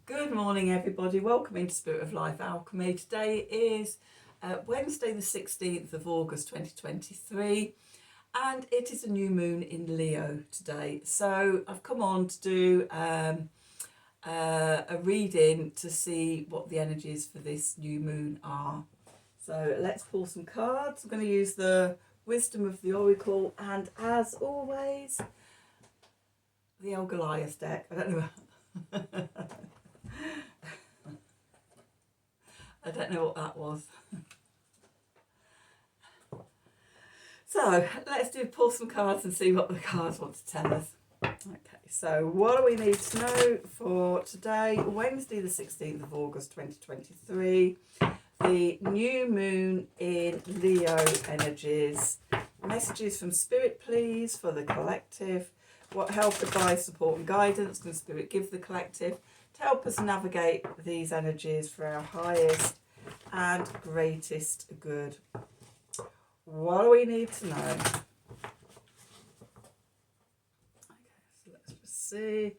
Good morning, everybody. Welcome into Spirit of Life Alchemy. Today is Wednesday, the 16th of August 2023, and it is a new moon in Leo today. So I've come on to do a reading to see what the energies for this new moon are. So let's pull some cards. I'm going to use the Wisdom of the Oracle, and as always, the old Goliath deck. I don't know. I don't know what that was. So let's pull some cards and see what the cards want to tell us. Okay, so what do we need to know for today, Wednesday the 16th of August 2023, the new moon in Leo energies. Messages from Spirit, please, for the collective. What help, advice, support and guidance can Spirit give the collective to help us navigate these energies for our highest and greatest good? What do we need to know? Okay, so let's just see.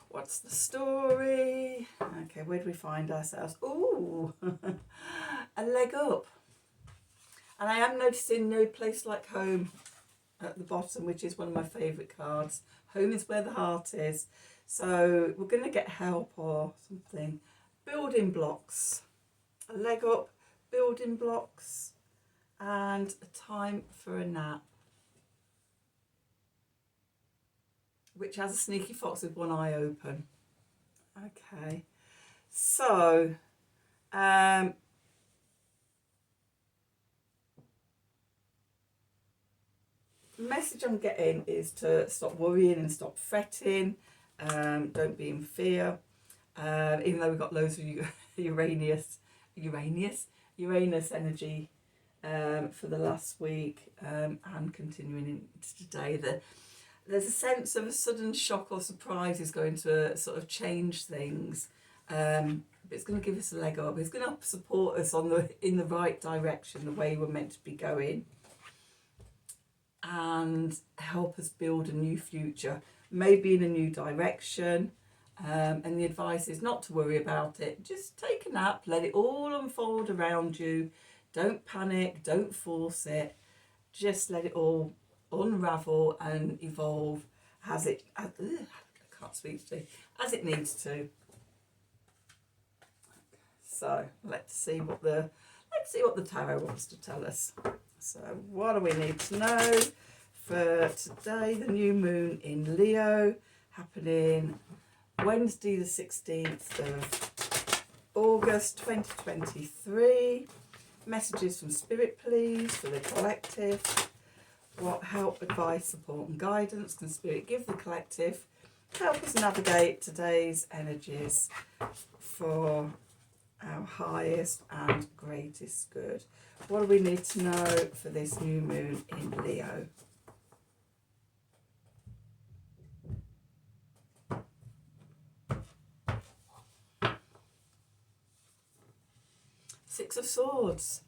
What's the story? Okay, where do we find ourselves? Ooh, a leg up. And I am noticing No Place Like Home at the bottom, which is one of my favourite cards. Home is where the heart is. So we're going to get help or something. Building blocks. A leg up, building blocks, and a time for a nap. Which has a sneaky fox with one eye open. Okay. So, the message I'm getting is to stop worrying and stop fretting. Don't be in fear. Even though we've got loads of Uranus energy for the last week and continuing into today. There's a sense of a sudden shock or surprise is going to sort of change things. But it's going to give us a leg up. It's going to support us in the right direction, the way we're meant to be going, and help us build a new future, maybe in a new direction. And the advice is not to worry about it. Just take a nap, let it all unfold around you. Don't panic, don't force it. Just let it all unravel and evolve as it needs to. So let's see what the tarot wants to tell us. So what do we need to know for today? The new moon in Leo, happening Wednesday the 16th of August 2023. Messages from Spirit, please, for the collective. What help, advice, support and guidance can Spirit give the collective to help us navigate today's energies for our highest and greatest good? What do we need to know for this new moon in Leo? Six of Swords.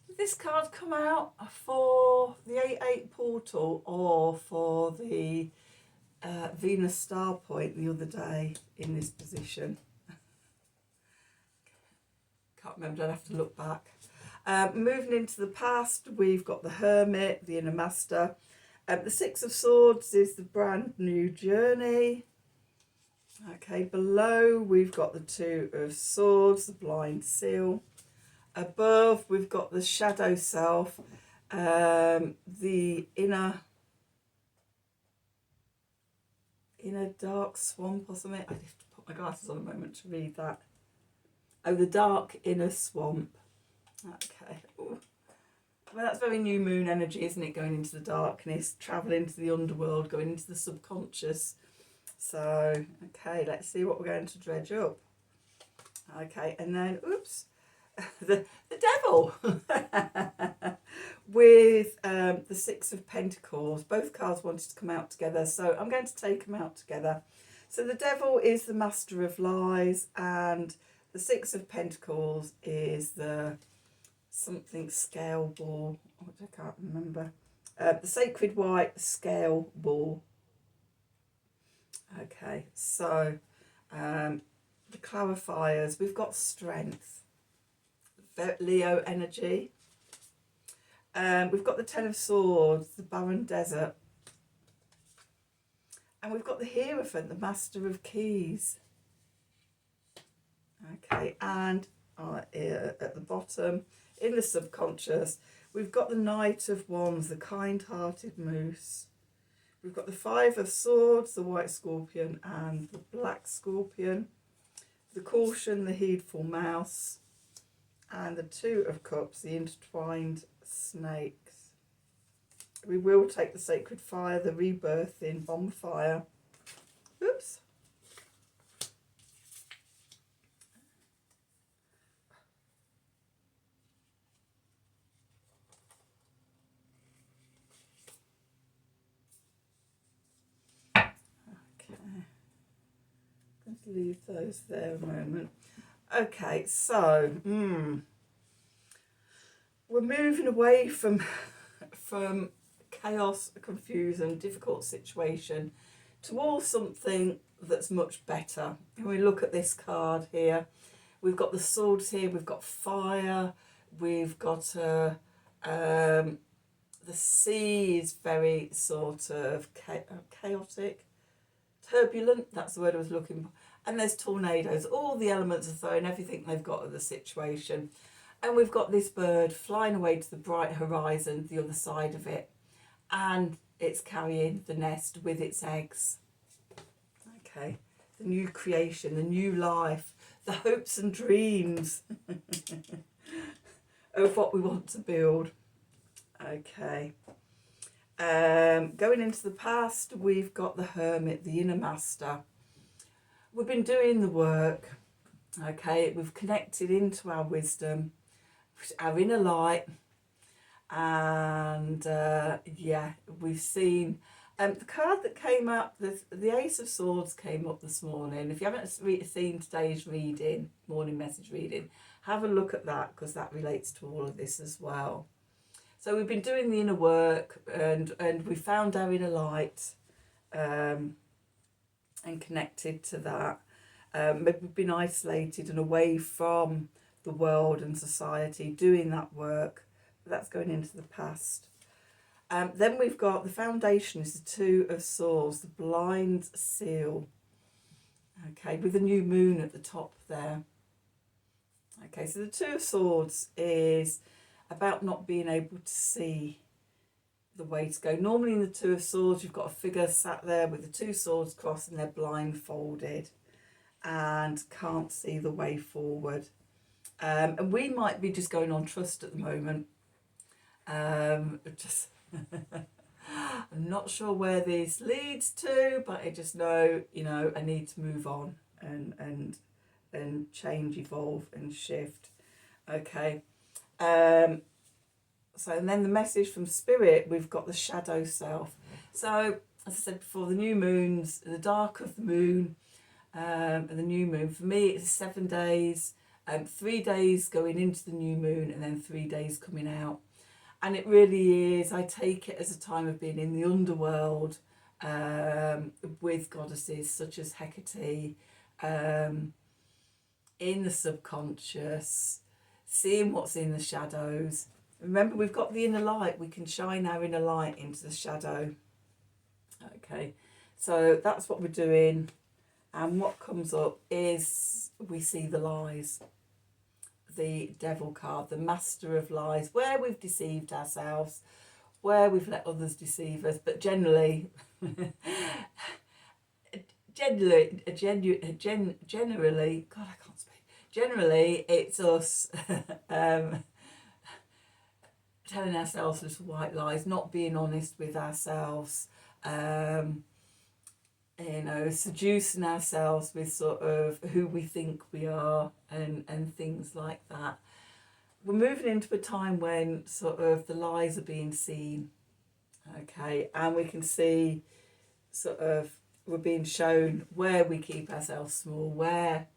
Did this card come out for the 8-8 portal or for the Venus star point the other day in this position? Can't remember, I'd have to look back. Moving into the past, we've got the Hermit, the Inner Master. The Six of Swords is the brand new journey. Okay, below we've got the Two of Swords, the Blind Seal. Above we've got the Shadow Self, the inner dark swamp or something. I have to put my glasses on a moment to read that. Oh, the dark inner swamp. Okay. Ooh. Well, that's very new moon energy, isn't it? Going into the darkness, travelling into the underworld, going into the subconscious. So, okay, let's see what we're going to dredge up. Okay, and then, oops, the Devil with the Six of Pentacles. Both cards wanted to come out together, so I'm going to take them out together. So the Devil is the Master of Lies, and the Six of Pentacles is the something scale ball. I can't remember. The Sacred White Scale Ball. Okay, so the clarifiers, we've got strength, Leo energy. We've got the Ten of Swords, the barren desert. And we've got the Hierophant, the Master of Keys. Okay, and at the bottom, in the subconscious, we've got the Knight of Wands, the kind-hearted moose. We've got the Five of Swords, the white scorpion and the black scorpion. The Caution, the heedful mouse. And the Two of Cups, the intertwined snakes. We will take the sacred fire, the rebirthing bonfire. Oops. Leave those there a moment. Okay, so we're moving away from chaos, confusion, difficult situation towards something that's much better. When we look at this card here, we've got the swords here, we've got fire, we've got the sea is very sort of chaotic, turbulent, that's the word I was looking for. And there's tornadoes, all the elements are throwing everything they've got at the situation. And we've got this bird flying away to the bright horizon, the other side of it. And it's carrying the nest with its eggs. Okay, the new creation, the new life, the hopes and dreams of what we want to build. Okay. Going into the past, we've got the Hermit, the inner master. We've been doing the work, okay, we've connected into our wisdom, our inner light, and yeah, we've seen the card that came up, the Ace of Swords came up this morning. If you haven't seen today's reading, morning message reading, have a look at that, because that relates to all of this as well. So we've been doing the inner work, and we found our inner light, and connected to that. We've been isolated and away from the world and society doing that work, but that's going into the past. Then we've got the foundation is the Two of Swords, the blind seal, okay, with the new moon at the top there. Okay, so the Two of Swords is about not being able to see the way to go. Normally in the Two of Swords, you've got a figure sat there with the two swords crossed and they're blindfolded and can't see the way forward. And we might be just going on trust at the moment. I'm not sure where this leads to, but I just know, you know, I need to move on and change, evolve and shift. Okay. So, and then the message from Spirit, we've got the shadow self. So, as I said before, the new moons, the dark of the moon, and the new moon, for me, it's 7 days, 3 days going into the new moon, and then 3 days coming out. And it really is, I take it as a time of being in the underworld, with goddesses such as Hecate, in the subconscious, seeing what's in the shadows. Remember, we've got the inner light. We can shine our inner light into the shadow. Okay, so that's what we're doing. And what comes up is we see the lies. The devil card, the master of lies, where we've deceived ourselves, where we've let others deceive us. But generally, generally, God, I can't speak. Generally, it's us telling ourselves little white lies, not being honest with ourselves, you know, seducing ourselves with sort of who we think we are and things like that. We're moving into a time when sort of the lies are being seen, okay, and we can see sort of we're being shown where we keep ourselves small, where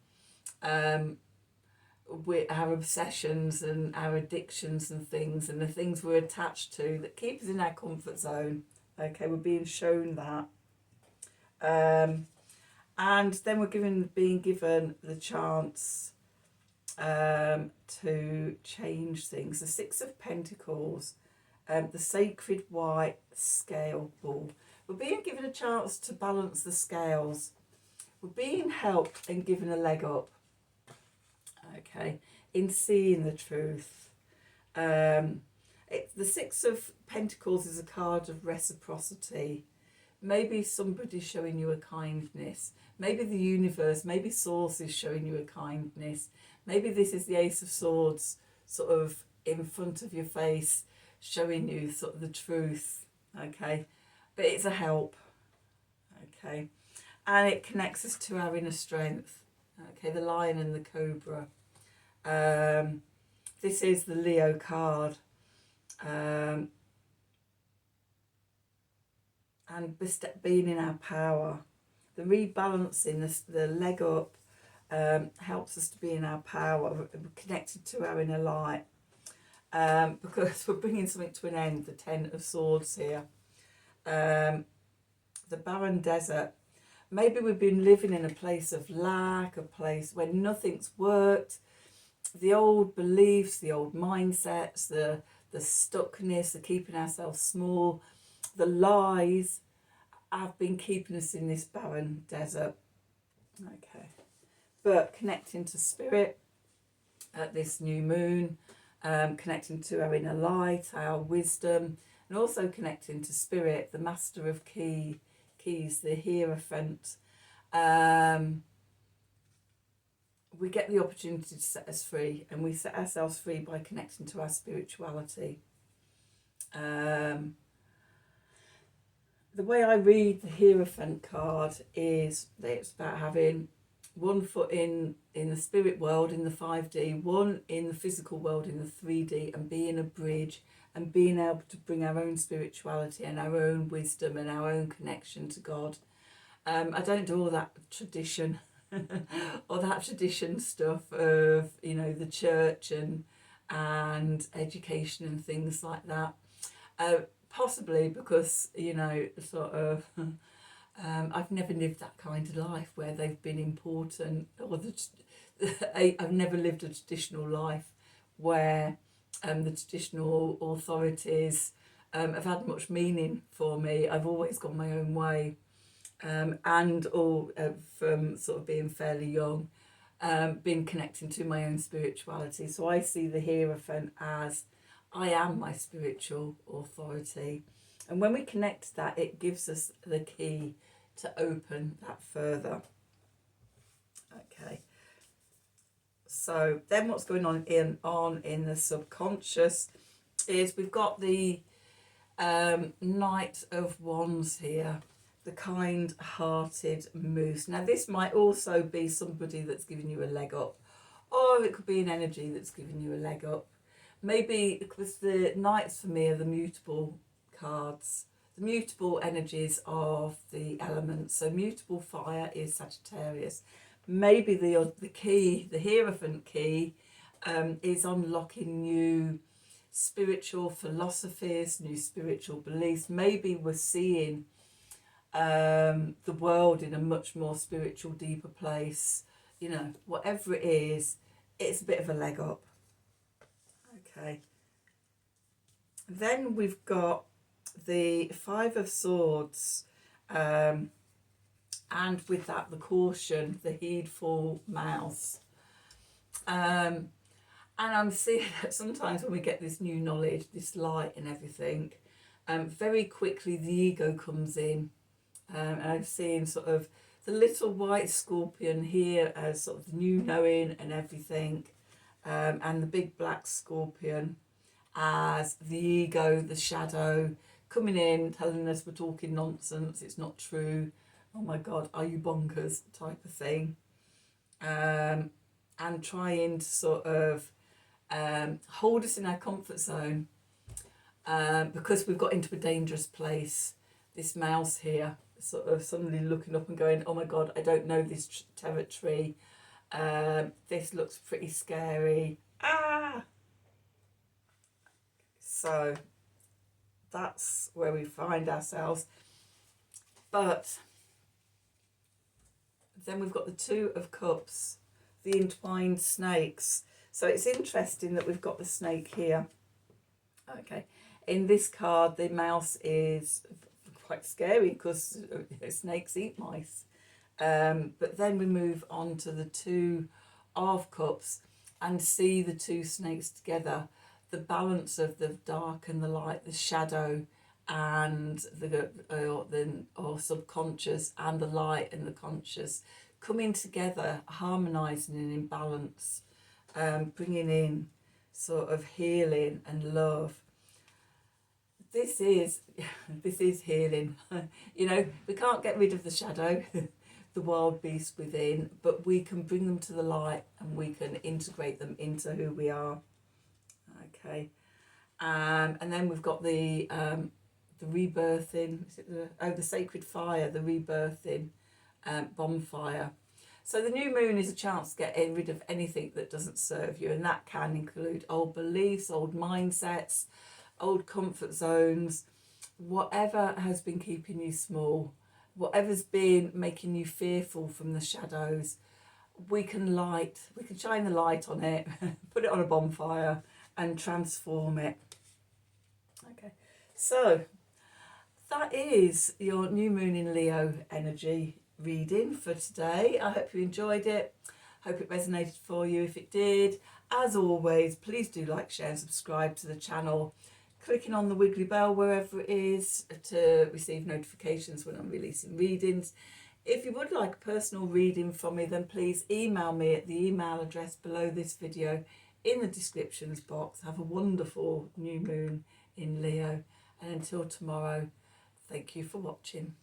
our obsessions and our addictions and things and the things we're attached to that keep us in our comfort zone. Okay, we're being shown that. And then we're being given the chance to change things. The Six of Pentacles, the sacred white scale ball. We're being given a chance to balance the scales. We're being helped and given a leg up, okay, in seeing the truth. The Six of Pentacles is a card of reciprocity. Maybe somebody's showing you a kindness. Maybe the universe, maybe Source is showing you a kindness. Maybe this is the Ace of Swords sort of in front of your face, showing you sort of the truth, okay? But it's a help, okay? And it connects us to our inner strength, okay? The Lion and the Cobra. This is the Leo card. And being in our power. The rebalancing, the leg up, helps us to be in our power, connected to our inner light. Because we're bringing something to an end, the Ten of Swords here. The barren desert. Maybe we've been living in a place of lack, a place where nothing's worked. The old beliefs, the old mindsets, the stuckness, the keeping ourselves small, the lies have been keeping us in this barren desert. Okay. But connecting to spirit at this new moon, connecting to our inner light, our wisdom, and also connecting to spirit, the master of keys, the Hierophant. We get the opportunity to set us free, and we set ourselves free by connecting to our spirituality. The way I read the Hierophant card is that it's about having one foot in the spirit world, in the 5D, one in the physical world, in the 3D, and being a bridge and being able to bring our own spirituality and our own wisdom and our own connection to God. I don't do all that tradition or that tradition stuff of, you know, the church and education and things like that. Possibly because, you know, sort of, I've never lived that kind of life where they've been important, or I've never lived a traditional life where the traditional authorities have had much meaning for me. I've always gone my own way, and all from sort of being fairly young, been connecting to my own spirituality. So I see the Hierophant as I am my spiritual authority. And when we connect to that, it gives us the key to open that further. Okay. So then what's going on in the subconscious is we've got the Knight of Wands here, the kind-hearted moose. Now this might also be somebody that's giving you a leg up, or it could be an energy that's giving you a leg up. Maybe because the Knights for me are the mutable cards, the mutable energies of the elements. So mutable fire is Sagittarius. Maybe the key, the Hierophant key, is unlocking new spiritual philosophies, new spiritual beliefs. Maybe we're seeing the world in a much more spiritual, deeper place. You know, whatever it is, it's a bit of a leg up. Okay. Then we've got the Five of Swords, and with that the caution, the heedful mouse. And I'm seeing that sometimes when we get this new knowledge, this light and everything, very quickly the ego comes in. And I'm seeing sort of the little white scorpion here as sort of the new knowing and everything. And the big black scorpion as the ego, the shadow, coming in, telling us we're talking nonsense, it's not true, oh my God, are you bonkers, type of thing. And trying to sort of hold us in our comfort zone, because we've got into a dangerous place. This mouse here, sort of suddenly looking up and going, oh my God, I don't know this territory. This looks pretty scary. So that's where we find ourselves. But Then we've got the Two of Cups, the entwined snakes. So it's interesting that we've got the snake here. Okay, in this card, the mouse is quite scary because snakes eat mice. But then we move on to the Two of Cups and see the two snakes together, the balance of the dark and the light, the shadow and the or subconscious, and the light and the conscious coming together, harmonizing and in balance, bringing in sort of healing and love. This is healing. You know, we can't get rid of the shadow, the wild beast within, but we can bring them to the light and we can integrate them into who we are. Okay, and then we've got the rebirthing. Is it the sacred fire, the rebirthing bonfire. So the new moon is a chance to get rid of anything that doesn't serve you, and that can include old beliefs, old mindsets, old comfort zones, whatever has been keeping you small, whatever's been making you fearful from the shadows. We can shine the light on it, put it on a bonfire and transform it. Okay, so that is your new moon in Leo energy reading for today. I hope you enjoyed it. Hope it resonated for you. If it did, as always, please do like, share and subscribe to the channel, clicking on the wiggly bell wherever it is to receive notifications when I'm releasing readings. If you would like a personal reading from me, then please email me at the email address below this video in the descriptions box. Have a wonderful new moon in Leo, and until tomorrow, thank you for watching.